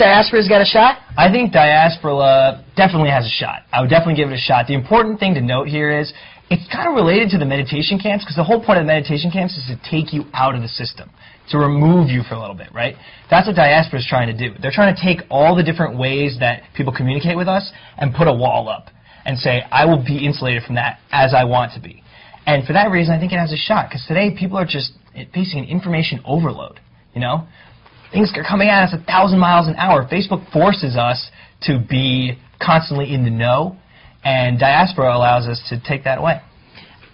Diaspora's got a shot? I think diaspora definitely has a shot. I would definitely give it a shot. The important thing to note here is it's kind of related to the meditation camps, because the whole point of the meditation camps is to take you out of the system, to remove you for a little bit, right? That's what diaspora is trying to do. They're trying to take all the different ways that people communicate with us and put a wall up and say, I will be insulated from that as I want to be. And for that reason, I think it has a shot, because today people are just facing an information overload, you know? Things are coming at us 1,000 miles an hour. Facebook forces us to be constantly in the know, and diaspora allows us to take that away.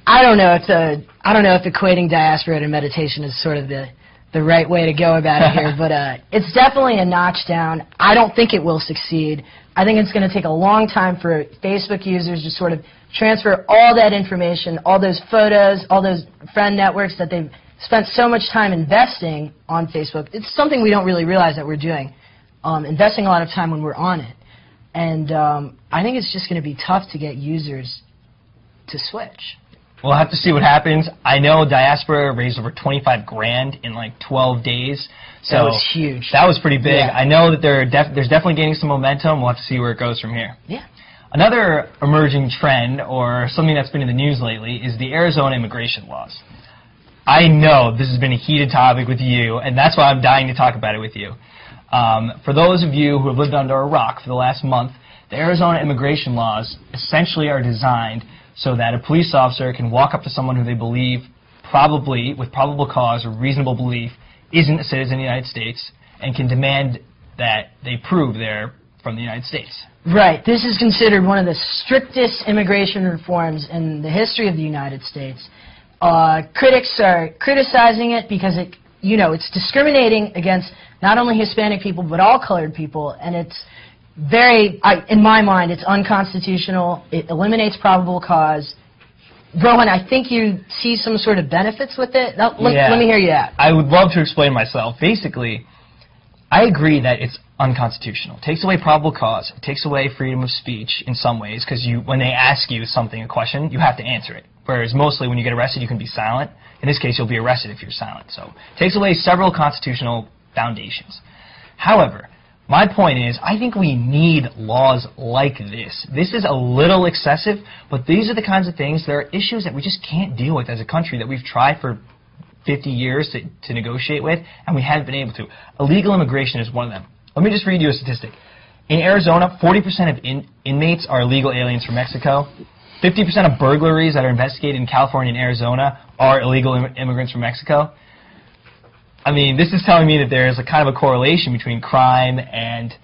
I don't know if equating diaspora to meditation is sort of the right way to go about it here, but it's definitely a notch down. I don't think it will succeed. I think it's going to take a long time for Facebook users to sort of transfer all that information, all those photos, all those friend networks that they've spent so much time investing on Facebook. It's something we don't really realize that we're doing, investing a lot of time when we're on it. And I think it's just going to be tough to get users to switch. We'll have to see what happens. I know Diaspora raised over 25 grand in like 12 days. So that was huge. That was pretty big. Yeah. I know that there's definitely gaining some momentum. We'll have to see where it goes from here. Yeah. Another emerging trend, or something that's been in the news lately, is the Arizona immigration laws. I know this has been a heated topic with you, and that's why I'm dying to talk about it with you. For those of you who have lived under a rock for the last month, the Arizona immigration laws essentially are designed so that a police officer can walk up to someone who they believe, probably with probable cause or reasonable belief, isn't a citizen of the United States, and can demand that they prove they're from the United States. Right. This is considered one of the strictest immigration reforms in the history of the United States. Critics are criticizing it because it's discriminating against not only Hispanic people but all colored people, and it's in my mind, it's unconstitutional. It eliminates probable cause. Rohan, I think you see some sort of benefits with it. Now, let me hear you out. I would love to explain myself. Basically, I agree that it's unconstitutional. It takes away probable cause. It takes away freedom of speech in some ways, because when they ask you something, a question, you have to answer it. Whereas mostly when you get arrested, you can be silent. In this case, you'll be arrested if you're silent. So it takes away several constitutional foundations. However, my point is, I think we need laws like this. This is a little excessive, but these are the kinds of things, there are issues that we just can't deal with as a country that we've tried for 50 years to negotiate with, and we haven't been able to. Illegal immigration is one of them. Let me just read you a statistic. In Arizona, 40% of inmates are illegal aliens from Mexico. 50% of burglaries that are investigated in California and Arizona are illegal immigrants from Mexico. I mean, this is telling me that there is a kind of a correlation between crime and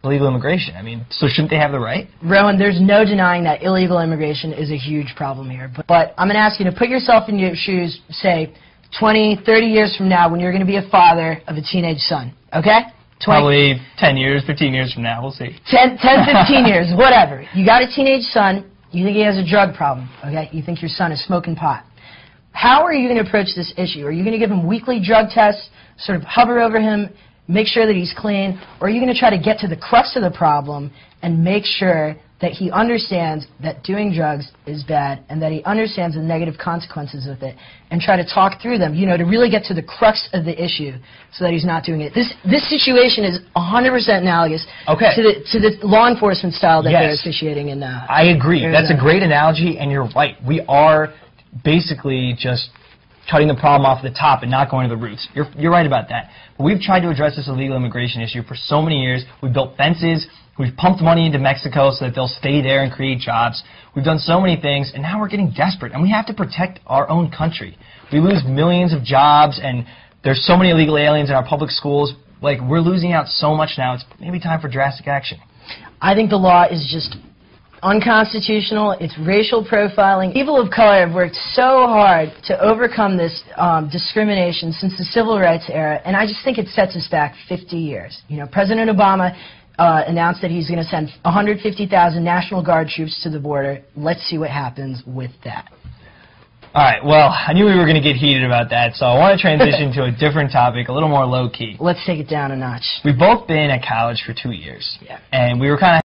illegal immigration. I mean, so shouldn't they have the right? Rohan, there's no denying that illegal immigration is a huge problem here. But I'm going to ask you to put yourself in your shoes, say, 20, 30 years from now when you're going to be a father of a teenage son, okay? Probably 10 years, 15 years from now. We'll see. 10, 15 years, whatever. You got a teenage son. You think he has a drug problem, okay? You think your son is smoking pot. How are you going to approach this issue? Are you going to give him weekly drug tests, sort of hover over him, make sure that he's clean, or are you going to try to get to the crux of the problem and make sure that he understands that doing drugs is bad and that he understands the negative consequences of it and try to talk through them, to really get to the crux of the issue so that he's not doing it? This situation is 100% analogous to the law enforcement style that they're officiating in I agree. Arizona. That's a great analogy, and you're right. We are basically just cutting the problem off the top and not going to the roots. You're right about that. But we've tried to address this illegal immigration issue for so many years. We've built fences. We've pumped money into Mexico so that they'll stay there and create jobs. We've done so many things, and now we're getting desperate, and we have to protect our own country. We lose millions of jobs, and there's so many illegal aliens in our public schools. Like, we're losing out so much now. It's maybe time for drastic action. I think the law is just unconstitutional. It's racial profiling. People of color have worked so hard to overcome this discrimination since the civil rights era, and I just think it sets us back 50 years. President Obama announced that he's going to send 150,000 National Guard troops to the border. Let's see what happens with that. All right, well, I knew we were going to get heated about that, so I want to transition to a different topic, a little more low-key. Let's take it down a notch. We've both been at college for 2 years, yeah, and we were kind of